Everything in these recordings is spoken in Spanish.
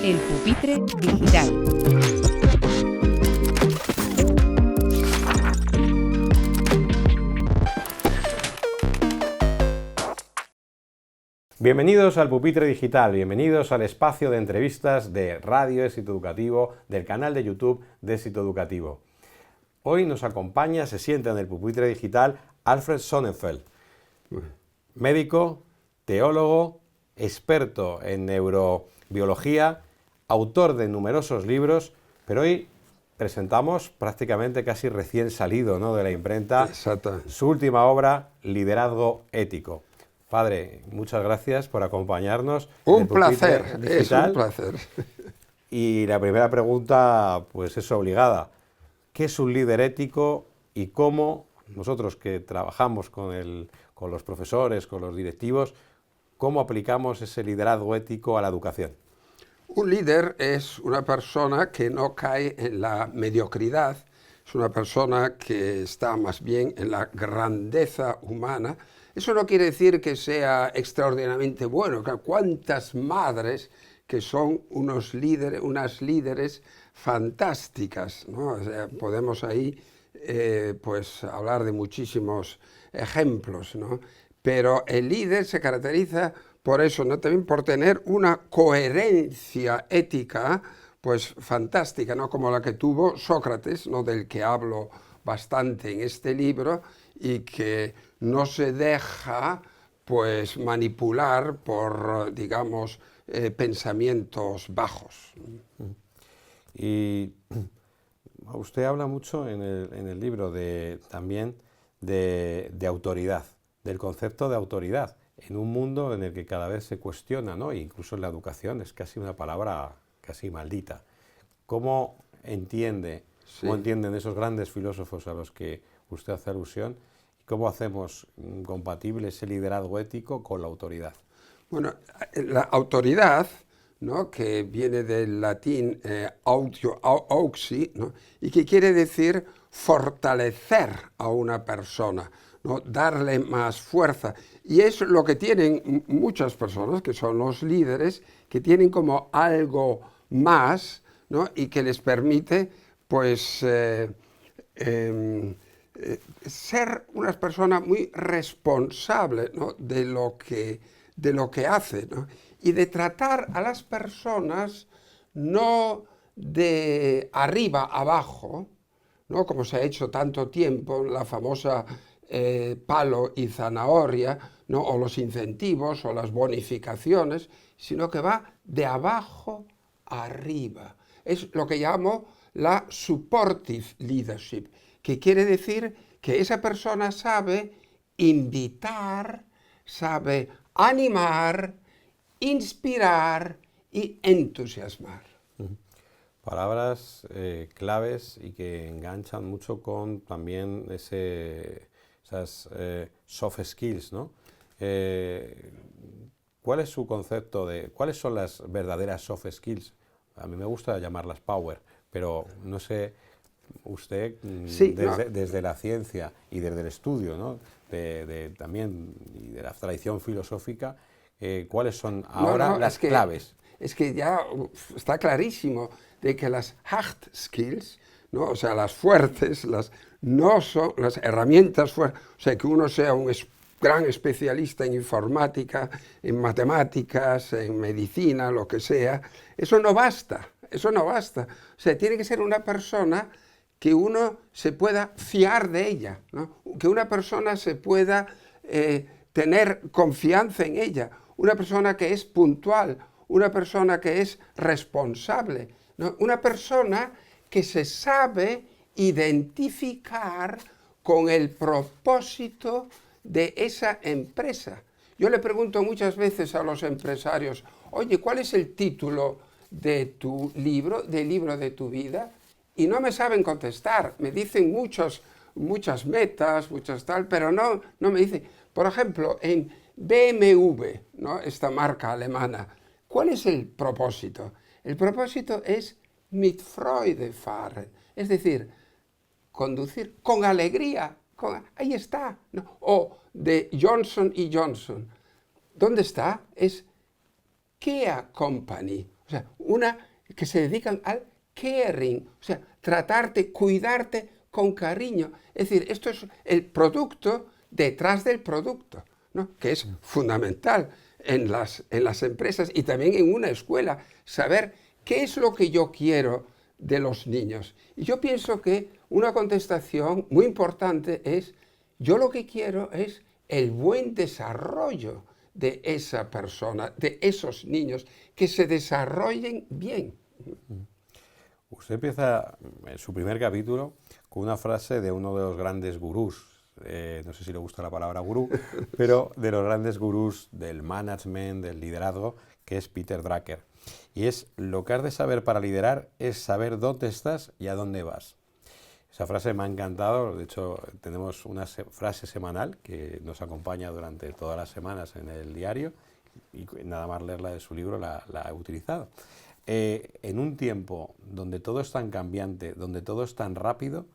El pupitre digital. Bienvenidos al Pupitre Digital, bienvenidos al espacio de entrevistas de Radio Éxito Educativo, del canal de YouTube de Éxito Educativo. Hoy nos acompaña, se sienta en el Pupitre Digital, Alfred Sonnenfeld, médico, teólogo, experto en neurobiología, autor de numerosos libros, pero hoy presentamos prácticamente casi recién salido, ¿no?, de la imprenta, su última obra, Liderazgo Ético. Padre, muchas gracias por acompañarnos. Un placer, es un placer. Y la primera pregunta, pues es obligada. ¿Qué es un líder ético y cómo nosotros que trabajamos con los profesores, con los directivos, cómo aplicamos ese liderazgo ético a la educación? Un líder es una persona que no cae en la mediocridad, es una persona que está más bien en la grandeza humana. Eso no quiere decir que sea extraordinariamente bueno. ¿Cuántas madres que son unas líderes fantásticas, ¿no? O sea, podemos ahí pues hablar de muchísimos ejemplos, ¿no? Pero el líder se caracteriza por eso, ¿no?, también por tener una coherencia ética pues fantástica, ¿no?, como la que tuvo Sócrates, ¿no?, del que hablo bastante en este libro, y que no se deja pues manipular por, digamos, pensamientos bajos. Y usted habla mucho en el libro también de autoridad, del concepto de autoridad, en un mundo en el que cada vez se cuestiona, ¿no?, incluso en la educación es casi una palabra casi maldita. ¿Cómo entienden esos grandes filósofos a los que usted hace alusión? ¿Cómo hacemos compatible ese liderazgo ético con la autoridad? Bueno, la autoridad, ¿no?, que viene del latín auxi, ¿no?, y que quiere decir fortalecer a una persona, ¿no?, darle más fuerza. Y es lo que tienen muchas personas, que son los líderes, que tienen como algo más, ¿no?, y que les permite pues ser unas personas muy responsables, ¿no?, de lo que hacen, ¿no?, y de tratar a las personas no de arriba abajo, ¿no?, como se ha hecho tanto tiempo, la famosa palo y zanahoria, ¿no?, o los incentivos o las bonificaciones, sino que va de abajo arriba. Es lo que llamo la supportive leadership, que quiere decir que esa persona sabe invitar, sabe animar, inspirar y entusiasmar. Palabras claves y que enganchan mucho con también esas soft skills, ¿no? ¿Cuál es su concepto cuáles son las verdaderas soft skills? A mí me gusta llamarlas power, pero no sé, usted desde la ciencia y desde el estudio, ¿no?, también y de la tradición filosófica, ¿cuáles son ahora las claves? Es que ya está clarísimo de que las hard skills, ¿no?, o sea, las fuertes, no son las herramientas fuertes, o sea, que uno sea un gran especialista en informática, en matemáticas, en medicina, lo que sea, eso no basta. O sea, tiene que ser una persona que uno se pueda fiar de ella, ¿no?, que una persona se pueda tener confianza en ella, una persona que es puntual, una persona que es responsable, ¿no?, una persona que se sabe identificar con el propósito de esa empresa. Yo le pregunto muchas veces a los empresarios, oye, ¿cuál es el título de tu libro, del libro de tu vida? Y no me saben contestar, me dicen muchas metas, muchas tal, pero no me dicen. Por ejemplo, en BMW, ¿no?, esta marca alemana, ¿cuál es el propósito? El propósito es mit Freude fahren, es decir, conducir con alegría, ahí está, ¿no? O de Johnson & Johnson, ¿dónde está? Es Kia Company, o sea, que se dedican al caring, o sea, tratarte, cuidarte con cariño. Es decir, esto es el producto detrás del producto, ¿no? Que es fundamental en las empresas y también en una escuela, saber qué es lo que yo quiero de los niños. Y yo pienso que una contestación muy importante es, yo lo que quiero es el buen desarrollo de esa persona, de esos niños, que se desarrollen bien. Usted empieza su primer capítulo con una frase de uno de los grandes gurús, no sé si le gusta la palabra gurú, pero de los grandes gurús del management, del liderazgo, que es Peter Drucker. Y es, lo que has de saber para liderar es saber dónde estás y a dónde vas. Esa frase me ha encantado, de hecho tenemos una frase semanal que nos acompaña durante todas las semanas en el diario y nada más leerla de su libro la he utilizado. En un tiempo donde todo es tan cambiante, donde todo es tan rápido,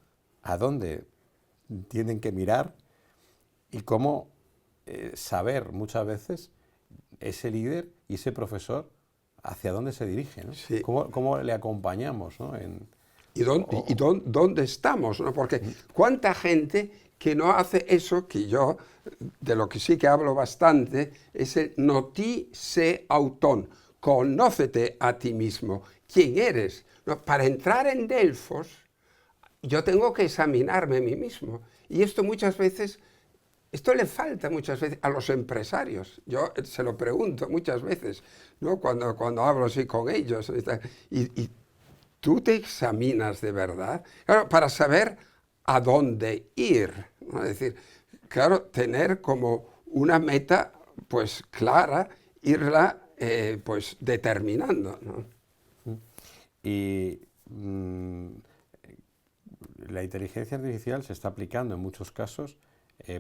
¿a dónde tienen que mirar? Y cómo saber muchas veces ese líder y ese profesor hacia dónde se dirige, ¿no? Sí. ¿Cómo le acompañamos, ¿no? ¿Dónde estamos? ¿No? Porque cuánta gente que no hace eso, que yo, de lo que sí que hablo bastante, es el noti se auton, conócete a ti mismo, quién eres. ¿No? Para entrar en Delfos, yo tengo que examinarme a mí mismo. Y esto le falta muchas veces a los empresarios. Yo se lo pregunto muchas veces, ¿no? Cuando hablo así con ellos. Y tú te examinas de verdad, claro, para saber a dónde ir, ¿no? Es decir, claro, tener como una meta pues clara, irla pues determinando, ¿no? Y la inteligencia artificial se está aplicando en muchos casos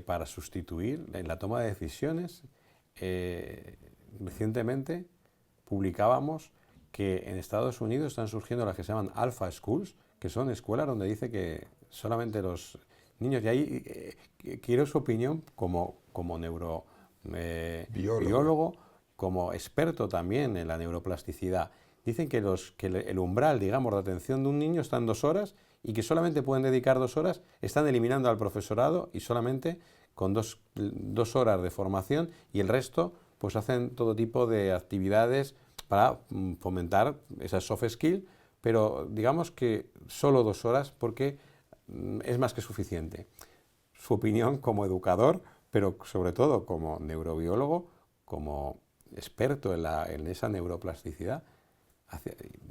para sustituir en la toma de decisiones. Recientemente publicábamos que en Estados Unidos están surgiendo las que se llaman Alpha Schools, que son escuelas donde dice que solamente los niños, y ahí quiero su opinión como biólogo, como experto también en la neuroplasticidad. Dicen que el umbral, digamos, de atención de un niño está en 2 horas y que solamente pueden dedicar 2 horas, están eliminando al profesorado y solamente con dos horas de formación, y el resto pues hacen todo tipo de actividades para fomentar esas soft skills, pero digamos que solo 2 horas porque es más que suficiente. Su opinión como educador, pero sobre todo como neurobiólogo, como experto en esa neuroplasticidad,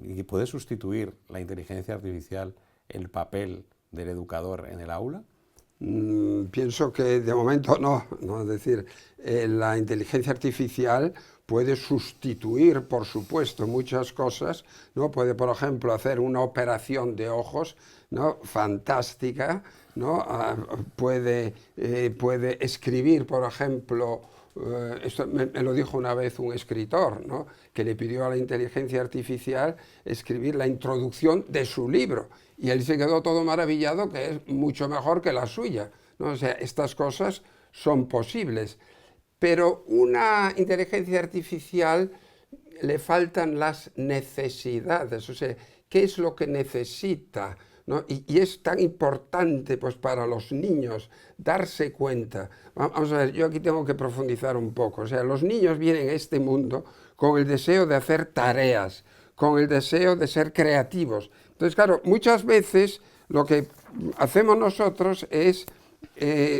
¿y puede sustituir la inteligencia artificial el papel del educador en el aula? Pienso que de momento no. Es decir, la inteligencia artificial puede sustituir, por supuesto, muchas cosas, ¿no? Puede, por ejemplo, hacer una operación de ojos, ¿no? Fantástica, ¿no? Puede escribir, por ejemplo, esto me lo dijo una vez un escritor, ¿no? Que le pidió a la inteligencia artificial escribir la introducción de su libro, y él se quedó todo maravillado, que es mucho mejor que la suya, ¿no? O sea, estas cosas son posibles, pero una inteligencia artificial le faltan las necesidades, o sea, ¿qué es lo que necesita? ¿No? Y es tan importante pues, para los niños darse cuenta. Vamos a ver, yo aquí tengo que profundizar un poco. O sea, los niños vienen a este mundo con el deseo de hacer tareas, con el deseo de ser creativos. Entonces, claro, muchas veces lo que hacemos nosotros es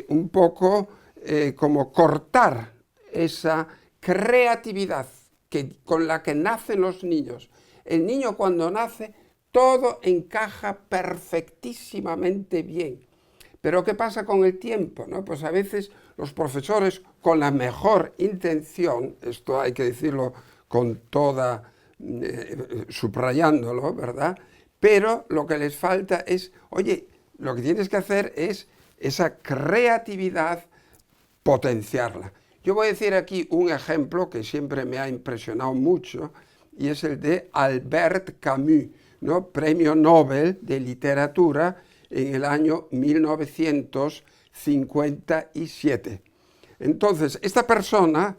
un poco como cortar esa creatividad con la que nacen los niños. El niño cuando nace, todo encaja perfectísimamente bien. Pero ¿qué pasa con el tiempo? ¿No? Pues a veces los profesores, con la mejor intención, esto hay que decirlo con toda, subrayándolo, ¿verdad? Pero lo que les falta es, oye, lo que tienes que hacer es esa creatividad, potenciarla. Yo voy a decir aquí un ejemplo que siempre me ha impresionado mucho, y es el de Albert Camus, ¿no? Premio Nobel de Literatura en el año 1957. Entonces, esta persona,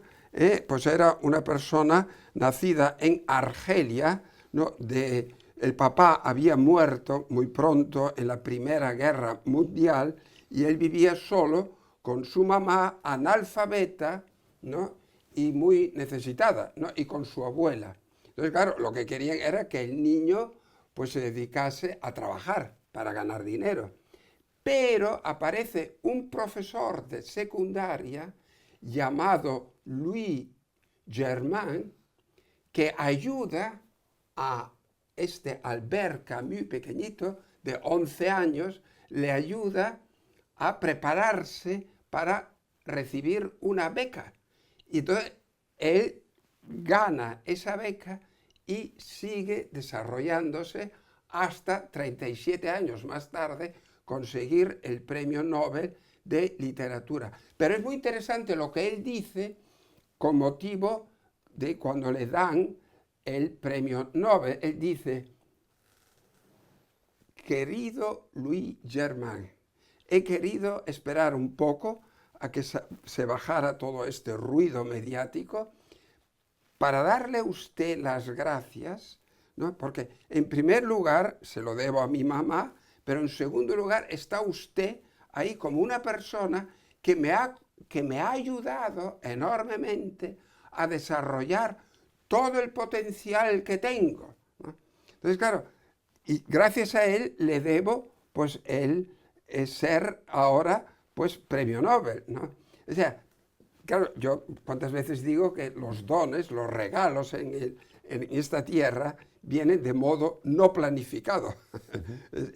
pues era una persona nacida en Argelia, ¿no? El papá había muerto muy pronto en la Primera Guerra Mundial y él vivía solo con su mamá analfabeta, ¿no? Y muy necesitada, ¿no? Y con su abuela. Entonces, claro, lo que querían era que el niño pues, se dedicase a trabajar para ganar dinero. Pero aparece un profesor de secundaria llamado Louis Germain que ayuda a este Albert Camus pequeñito de 11 años, le ayuda a prepararse para recibir una beca. Y entonces él gana esa beca y sigue desarrollándose hasta 37 años más tarde conseguir el premio Nobel de literatura. Pero es muy interesante lo que él dice con motivo de cuando le dan el premio Nobel. Él dice: querido Louis Germain, he querido esperar un poco a que se bajara todo este ruido mediático para darle a usted las gracias, ¿no? Porque en primer lugar se lo debo a mi mamá, pero en segundo lugar está usted ahí como una persona que me ha ayudado enormemente a desarrollar todo el potencial que tengo, ¿no? Entonces, claro, y gracias a él le debo, pues, el ser ahora, pues, premio Nobel, ¿no? O sea, claro, yo cuántas veces digo que los dones, los regalos en esta tierra vienen de modo no planificado.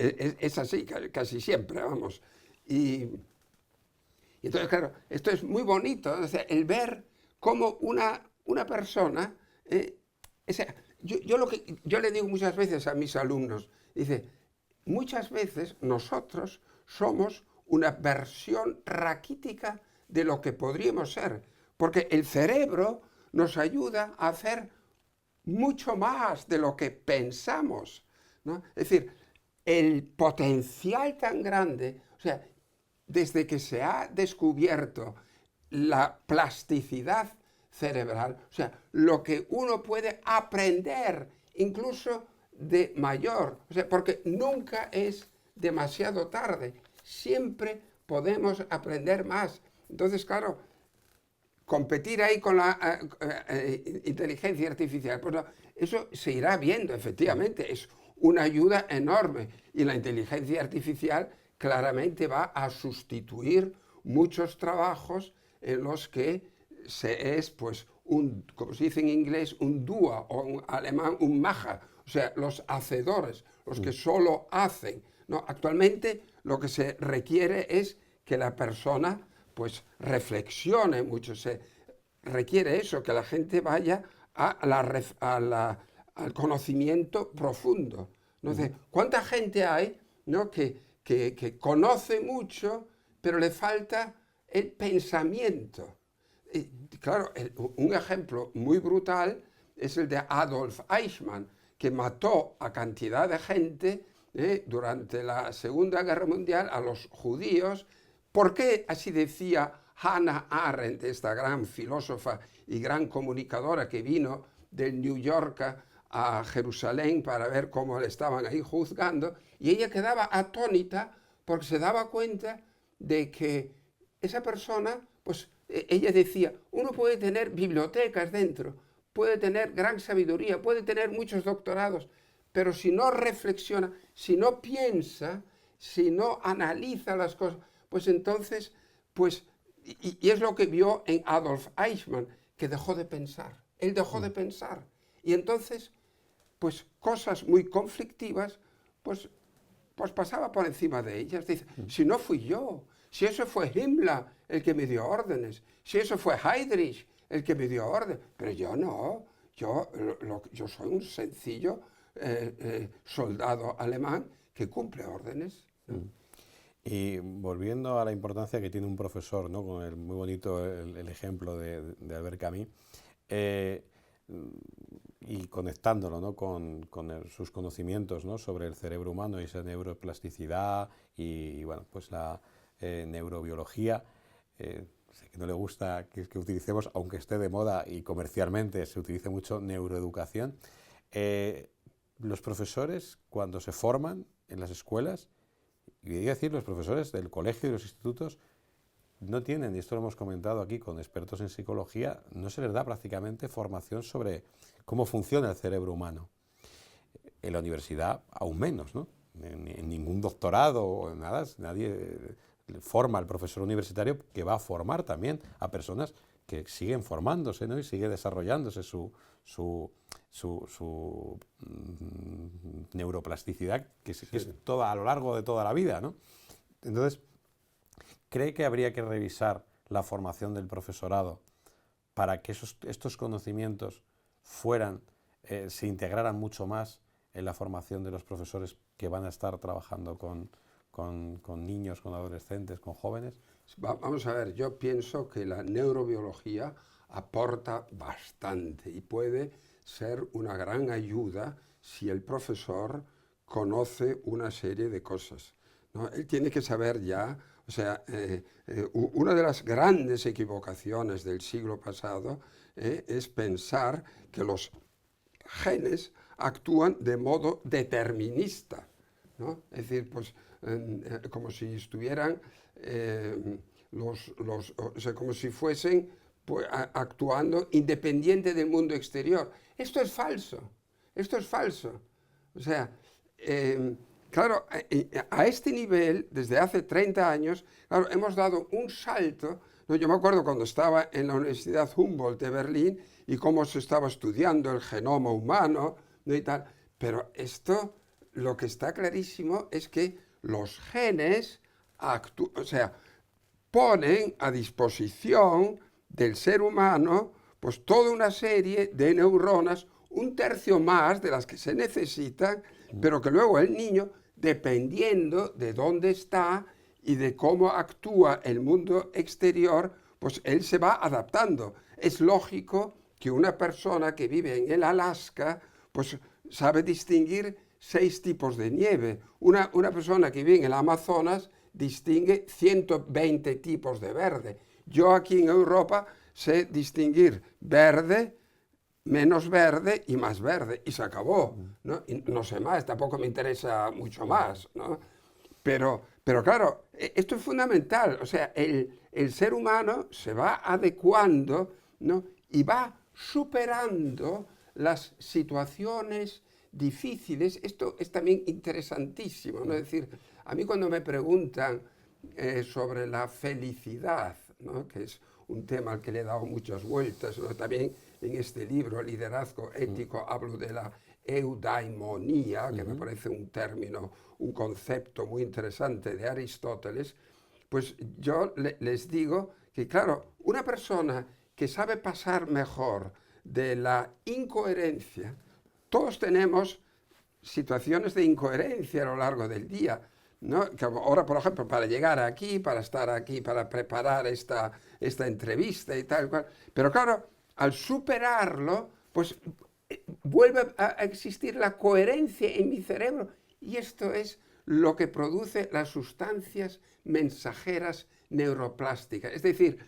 Es así, casi siempre, vamos. Y entonces, claro, esto es muy bonito, o sea, el ver cómo una persona, o sea, yo le digo muchas veces a mis alumnos, dice, muchas veces nosotros somos una versión raquítica de lo que podríamos ser, porque el cerebro nos ayuda a hacer mucho más de lo que pensamos, ¿no? Es decir, el potencial tan grande, o sea, desde que se ha descubierto la plasticidad cerebral, o sea, lo que uno puede aprender incluso de mayor, o sea, porque nunca es demasiado tarde, siempre podemos aprender más. Entonces, claro, competir ahí con la inteligencia artificial, pues no, eso se irá viendo, efectivamente, es una ayuda enorme y la inteligencia artificial claramente va a sustituir muchos trabajos en los que se es, pues, como se dice en inglés, un dua o en alemán un macher, o sea, los hacedores, los que solo hacen, ¿no? Actualmente lo que se requiere es que la persona, pues, reflexione mucho, se requiere eso, que la gente vaya al conocimiento profundo, ¿no? ¿Cuánta gente hay, ¿no? que conoce mucho, pero le falta el pensamiento? Y, claro, un ejemplo muy brutal es el de Adolf Eichmann, que mató a cantidad de gente durante la Segunda Guerra Mundial, a los judíos. ¿Por qué así decía Hannah Arendt, esta gran filósofa y gran comunicadora que vino de New York a Jerusalén para ver cómo le estaban ahí juzgando? Y ella quedaba atónita porque se daba cuenta de que esa persona, pues ella decía, uno puede tener bibliotecas dentro, puede tener gran sabiduría, puede tener muchos doctorados, pero si no reflexiona, si no piensa, si no analiza las cosas, pues entonces, pues, y es lo que vio en Adolf Eichmann, que dejó de pensar, él dejó de pensar. Y entonces, pues cosas muy conflictivas, pues pasaba por encima de ellas. Dice, si no fui yo, si eso fue Himmler el que me dio órdenes, si eso fue Heydrich el que me dio órdenes, pero yo no, yo soy un sencillo soldado alemán que cumple órdenes. Y volviendo a la importancia que tiene un profesor, ¿no? Con el muy bonito el ejemplo de Albert Camus, y conectándolo, ¿no? con sus conocimientos, ¿no? sobre el cerebro humano y esa neuroplasticidad y bueno, pues la neurobiología. Sé que no le gusta que utilicemos, aunque esté de moda y comercialmente se utilice mucho neuroeducación. los profesores, cuando se forman en las escuelas, y hay que decir, los profesores del colegio y de los institutos, no tienen, y esto lo hemos comentado aquí con expertos en psicología, no se les da prácticamente formación sobre cómo funciona el cerebro humano. En la universidad aún menos, ¿no? En ningún doctorado o en nada, nadie forma al profesor universitario, que va a formar también a personas que siguen formándose, ¿no? Y sigue desarrollándose su neuroplasticidad, que es toda, a lo largo de toda la vida, ¿no? Entonces, ¿cree que habría que revisar la formación del profesorado para que estos conocimientos se integraran mucho más en la formación de los profesores que van a estar trabajando con niños, con adolescentes, con jóvenes? Vamos a ver, yo pienso que la neurobiología aporta bastante y puede ser una gran ayuda si el profesor conoce una serie de cosas, ¿no? Él tiene que saber ya, o sea, una de las grandes equivocaciones del siglo pasado es pensar que los genes actúan de modo determinista, ¿no? Es decir, pues como si estuvieran o sea, como si fuesen pues, actuando independiente del mundo exterior. Esto es falso, esto es falso. O sea, claro, a este nivel, desde hace 30 años, claro, hemos dado un salto. ¿No? Yo me acuerdo cuando estaba en la Universidad Humboldt de Berlín y cómo se estaba estudiando el genoma humano, ¿no? Y tal. Pero esto, lo que está clarísimo es que los genes o sea, ponen a disposición del ser humano pues toda una serie de neuronas, un tercio más de las que se necesitan, pero que luego el niño, dependiendo de dónde está y de cómo actúa el mundo exterior, pues él se va adaptando. Es lógico que una persona que vive en el Alaska, pues sabe distinguir 6 tipos de nieve. Una persona que vive en el Amazonas distingue 120 tipos de verde. Yo aquí en Europa sé distinguir verde, menos verde y más verde, y se acabó, ¿no? Y no sé más, tampoco me interesa mucho más, ¿no? Pero claro, esto es fundamental, o sea, el ser humano se va adecuando, ¿no? Y va superando las situaciones difíciles. Esto es también interesantísimo, ¿no? Es decir, a mí cuando me preguntan sobre la felicidad, ¿no? Que es un tema al que le he dado muchas vueltas, ¿no? También en este libro, Liderazgo Ético, hablo de la eudaimonía, que me parece un término, un concepto muy interesante de Aristóteles. Pues yo les digo que, claro, una persona que sabe pasar mejor de la incoherencia, todos tenemos situaciones de incoherencia a lo largo del día, ¿no? Que ahora, por ejemplo, para llegar aquí, para estar aquí, para preparar esta entrevista y tal cual. Pero claro, al superarlo, pues vuelve a existir la coherencia en mi cerebro. Y esto es lo que produce las sustancias mensajeras neuroplásticas. Es decir,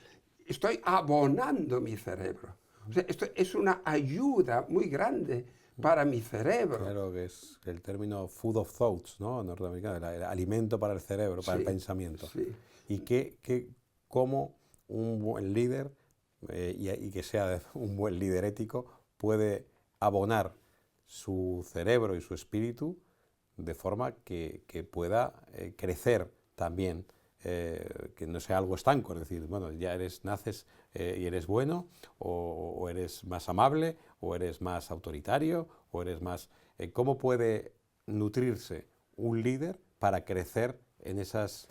estoy abonando mi cerebro. O sea, esto es una ayuda muy grande para mi cerebro. Claro, que es el término food of thoughts, ¿no? Norteamericano, el alimento para el cerebro, para el pensamiento. Sí. Y cómo un buen líder, y que sea un buen líder ético, puede abonar su cerebro y su espíritu de forma que pueda crecer también, que no sea algo estanco, es decir, bueno, ya naces y eres bueno, o eres más amable, o eres más autoritario, o eres más... ¿Cómo puede nutrirse un líder para crecer en esas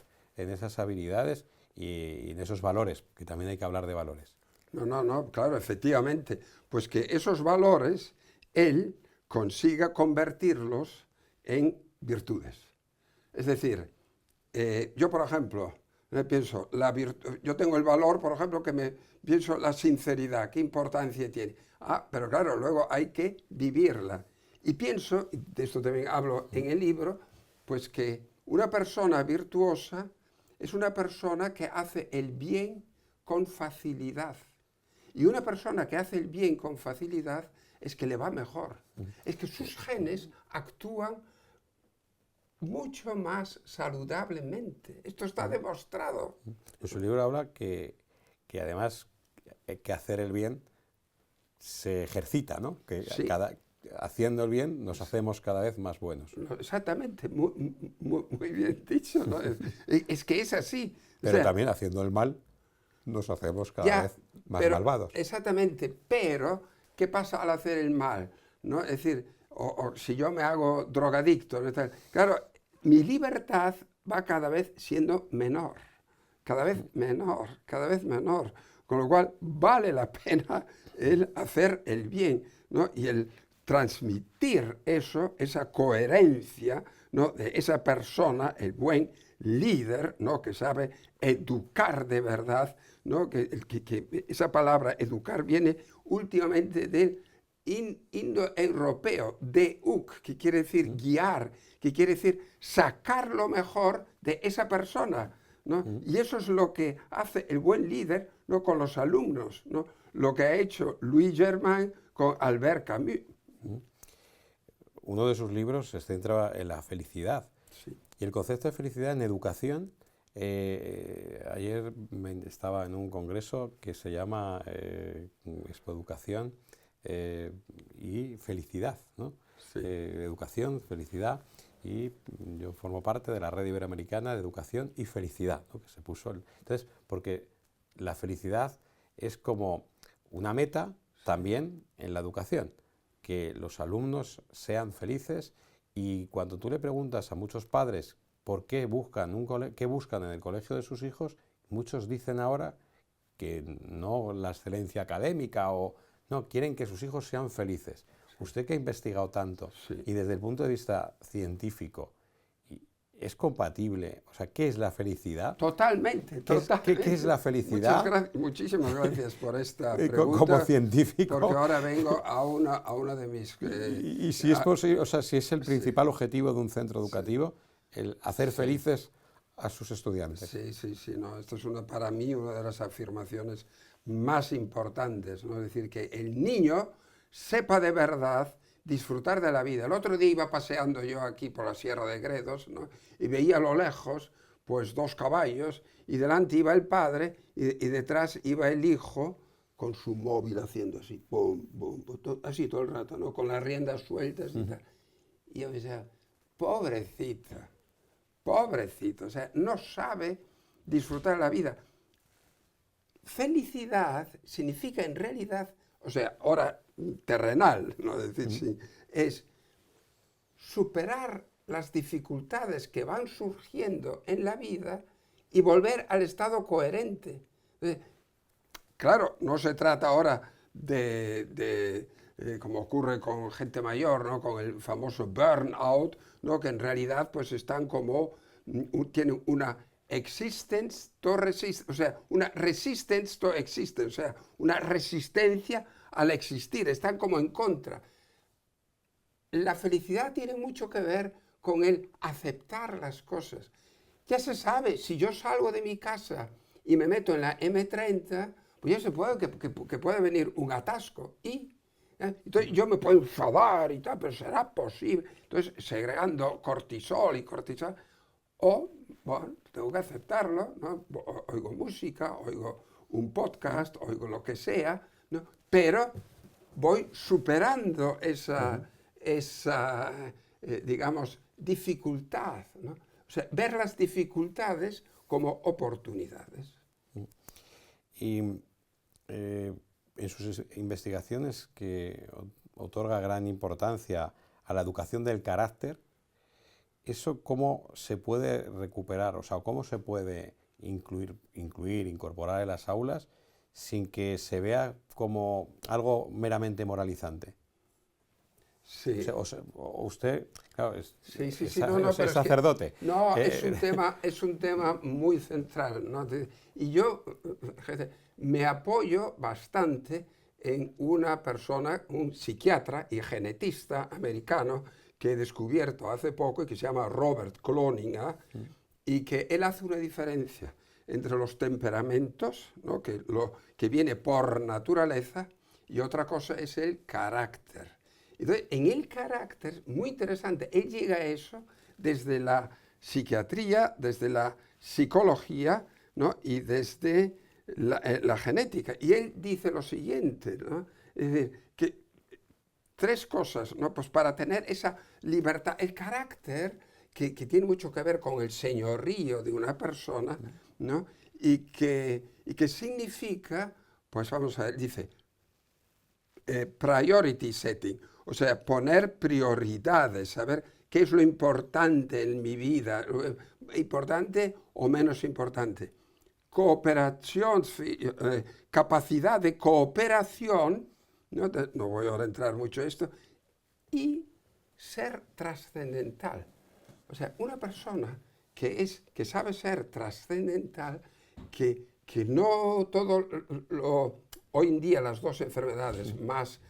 habilidades y en esos valores? Que también hay que hablar de valores. No, claro, efectivamente. Pues que esos valores, él consiga convertirlos en virtudes. Es decir, yo, por ejemplo, pienso, yo tengo el valor, por ejemplo, pienso la sinceridad, ¿qué importancia tiene? Pero claro, luego hay que vivirla. Y pienso, y de esto también hablo en el libro, pues que una persona virtuosa es una persona que hace el bien con facilidad Y una persona que hace el bien con facilidad es que le va mejor. Es que sus genes actúan mucho más saludablemente. Esto está demostrado. En su libro habla que además que hacer el bien se ejercita, ¿no? Que Sí. haciendo el bien nos hacemos cada vez más buenos. No, exactamente, muy bien dicho, ¿no? Es que es así. O Pero sea, también haciendo el mal nos hacemos cada ya, vez más pero- malvados. Exactamente, pero ¿qué pasa al hacer el mal? ¿No? Es decir, o si yo me hago drogadicto, ¿no? Claro, mi libertad va cada vez siendo menor, cada vez menor, cada vez menor. Con lo cual vale la pena el hacer el bien, ¿no? Y el transmitir eso, esa coherencia, ¿no? De esa persona, el buen líder, ¿no? Que sabe educar de verdad, ¿no? Que esa palabra educar viene últimamente del indoeuropeo, deuk, que quiere decir guiar, que quiere decir sacar lo mejor de esa persona, ¿no? Y eso es lo que hace el buen líder, ¿no? Con los alumnos, ¿no? Lo que ha hecho Louis Germain con Albert Camus. Uno de sus libros se centra en la felicidad. Sí. Y el concepto de felicidad en educación, ayer estaba en un congreso que se llama Expoeducación y Felicidad, ¿no? Sí. Educación, felicidad, y yo formo parte de la Red Iberoamericana de Educación y Felicidad, ¿no? Que se puso entonces, porque la felicidad es como una meta también en la educación, que los alumnos sean felices. Y cuando tú le preguntas a muchos padres por qué buscan qué buscan en el colegio de sus hijos, muchos dicen ahora que no la excelencia académica o no, quieren que sus hijos sean felices. Usted que ha investigado tanto Sí. y desde el punto de vista científico, ¿es compatible? O sea, ¿qué es la felicidad? Totalmente, ¿Qué es- totalmente. qué es la felicidad? Muchísimas gracias por esta Co- pregunta. como científico. Porque ahora vengo a una de mis... Y si es posible, o sea, si es el principal objetivo de un centro educativo, el hacer felices a sus estudiantes. Sí, no, esto es para mí una de las afirmaciones más importantes, ¿no? Es decir, que el niño sepa de verdad disfrutar de la vida. El otro día iba paseando yo aquí por la Sierra de Gredos, ¿no? Y veía a lo lejos pues 2 caballos y delante iba el padre y detrás iba el hijo con su móvil haciendo así, pum, pum, pum, así todo el rato, ¿no? Con las riendas sueltas y tal. Y yo decía, pobrecita, pobrecito, o sea, no sabe disfrutar la vida. Felicidad significa en realidad, o sea, ahora terrenal, no decir sí, es superar las dificultades que van surgiendo en la vida y volver al estado coherente. Claro, no se trata ahora de como ocurre con gente mayor, ¿no? Con el famoso burnout, ¿no? Que en realidad pues están como, tienen una existence to resist, o sea, una resistance to existence, o sea, una resistencia al existir, están como en contra. La felicidad tiene mucho que ver con el aceptar las cosas. Ya se sabe, si yo salgo de mi casa y me meto en la M30, pues ya se puede que puede venir un atasco y entonces yo me puedo enfadar y tal, pero será posible. Entonces, segregando cortisol y cortisol, o, bueno, tengo que aceptarlo, ¿no? Oigo música, oigo un podcast, oigo lo que sea, ¿no? Pero voy superando esa digamos, dificultad, ¿no? O sea, ver las dificultades como oportunidades. Y en sus investigaciones, que otorga gran importancia a la educación del carácter, ¿eso cómo se puede recuperar? O sea, ¿cómo se puede incorporar en las aulas sin que se vea como algo meramente moralizante? Sí. O usted, claro, es sacerdote. No, Es un tema muy central, ¿no? Y yo, fíjate, me apoyo bastante en una persona, un psiquiatra y genetista americano que he descubierto hace poco y que se llama Robert Cloninger, y que él hace una diferencia. entre los temperamentos, ¿no? que viene por naturaleza, y otra cosa es el carácter. Entonces, en el carácter, muy interesante, él llega a eso desde la psiquiatría, desde la psicología, ¿no? Y desde la genética. Y él dice lo siguiente, ¿no? Es decir, que tres cosas, ¿no? Pues para tener esa libertad, el carácter, que tiene mucho que ver con el señorío de una persona, ¿no? Y que significa, pues vamos a ver, dice, priority setting, o sea, poner prioridades, saber qué es lo importante en mi vida, importante o menos importante. Cooperación, capacidad de cooperación, no voy ahora a entrar mucho en esto, y ser trascendental. O sea, una persona que sabe ser trascendental, que no todo hoy en día las dos enfermedades más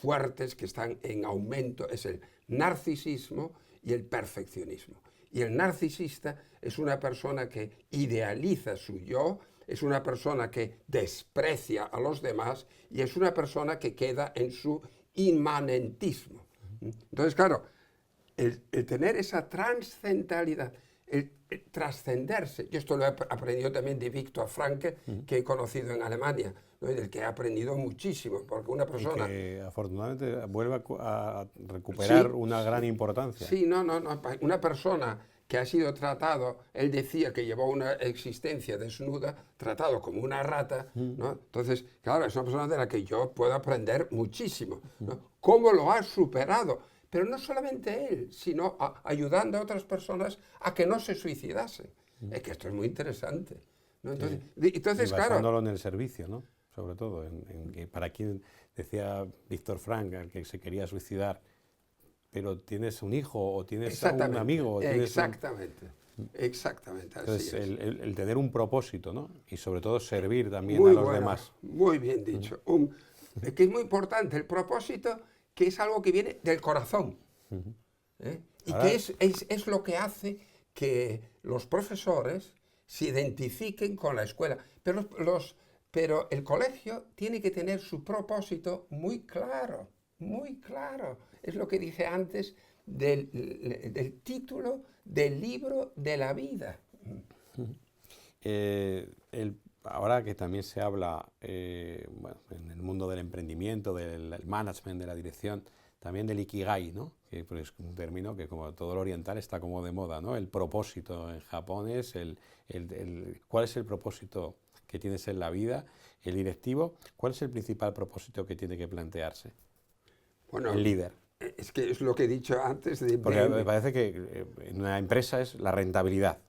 fuertes que están en aumento es el narcisismo y el perfeccionismo. Y el narcisista es una persona que idealiza su yo, es una persona que desprecia a los demás y es una persona que queda en su inmanentismo. Entonces, claro, el tener esa trascendentalidad, el trascenderse, yo esto lo he aprendido también de Viktor Frankl, que he conocido en Alemania, ¿no? Y del que he aprendido muchísimo, porque una persona... Y que afortunadamente vuelve a recuperar Sí, una gran importancia. Sí, no, una persona que ha sido tratado, él decía que llevó una existencia desnuda, tratado como una rata, ¿no? Entonces, claro, es una persona de la que yo puedo aprender muchísimo, ¿no? ¿Cómo lo ha superado? Pero no solamente él, sino ayudando a otras personas a que no se suicidasen. Es que esto es muy interesante, ¿no? Entonces, y basándolo en el servicio, ¿no? Sobre todo, en que para quien decía Viktor Frankl que se quería suicidar, pero tienes un hijo o tienes un amigo. O tienes exactamente. Entonces, Así es. el tener un propósito, ¿no? Y sobre todo servir también Muy a los bueno, demás. muy bien dicho. Que es muy importante el propósito, que es algo que viene del corazón. Y Ahora, que es lo que hace que los profesores se identifiquen con la escuela. Pero el colegio tiene que tener su propósito muy claro, muy claro. Es lo que dije antes del título del libro de la vida. Ahora que también se habla bueno, en el mundo del emprendimiento, del management, de la dirección, también del ikigai, ¿no? Que pues, es un término que como todo lo oriental está como de moda, ¿no? El propósito en Japón es ¿cuál es el propósito que tienes en la vida? El directivo, ¿cuál es el principal propósito que tiene que plantearse? Bueno, el líder. Es que es lo que he dicho antes. Porque me parece que en una empresa es la rentabilidad.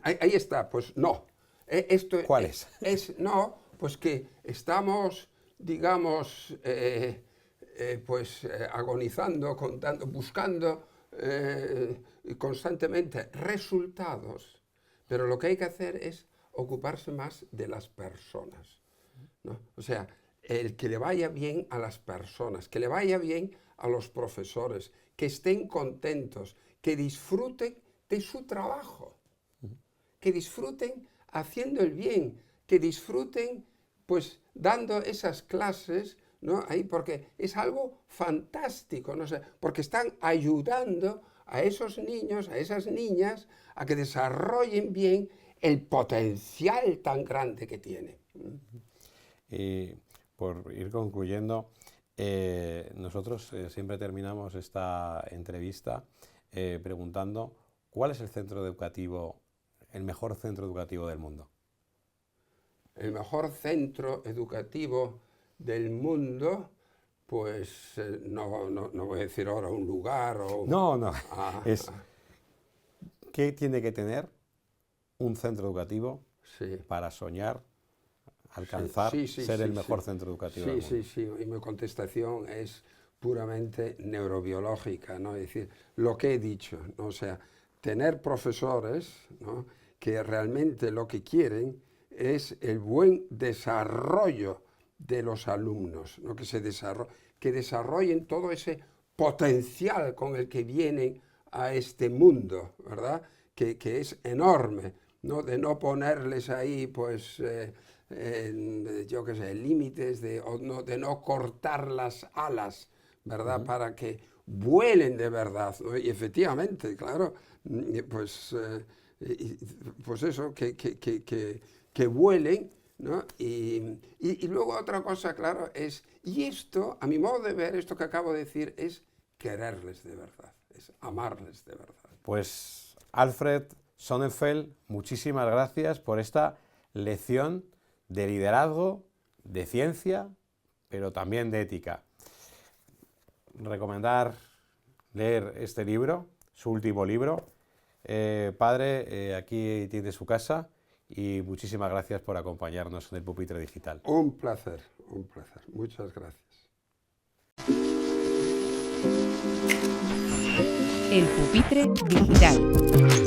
Ahí está, pues no. ¿Cuál es? No, pues que estamos, digamos, agonizando, buscando constantemente resultados, pero lo que hay que hacer es ocuparse más de las personas, ¿no? O sea, el que le vaya bien a las personas, que le vaya bien a los profesores, que estén contentos, que disfruten de su trabajo, que disfruten haciendo el bien, que disfruten pues dando esas clases, ¿no? Ahí, porque es algo fantástico, no sé, porque están ayudando a esos niños, a esas niñas, a que desarrollen bien el potencial tan grande que tienen. Y por ir concluyendo, nosotros siempre terminamos esta entrevista preguntando ¿cuál es el centro educativo, el mejor centro educativo del mundo? El mejor centro educativo del mundo, pues no voy a decir ahora un lugar o... No, ¿qué tiene que tener un centro educativo para soñar, alcanzar, ser el mejor centro educativo del mundo? Sí, y mi contestación es puramente neurobiológica, ¿no? Es decir, lo que he dicho, ¿no? O sea, tener profesores, ¿no? Que realmente lo que quieren es el buen desarrollo de los alumnos, ¿no? Que desarrollen todo ese potencial con el que vienen a este mundo, ¿verdad? Que es enorme, ¿no? De no ponerles ahí, pues, yo qué sé, límites, de no cortar las alas, ¿verdad? Para que vuelen de verdad, ¿no? Y efectivamente, claro, pues, pues eso, que vuelen, ¿no? Y luego otra cosa, claro, y esto, a mi modo de ver, esto que acabo de decir, es quererles de verdad, es amarles de verdad. Pues Alfred Sonnenfeld, muchísimas gracias por esta lección de liderazgo, de ciencia, pero también de ética. Recomendar leer este libro, su último libro. Padre, aquí tiene su casa y muchísimas gracias por acompañarnos en el Pupitre Digital. Un placer, un placer. Muchas gracias. El Pupitre Digital.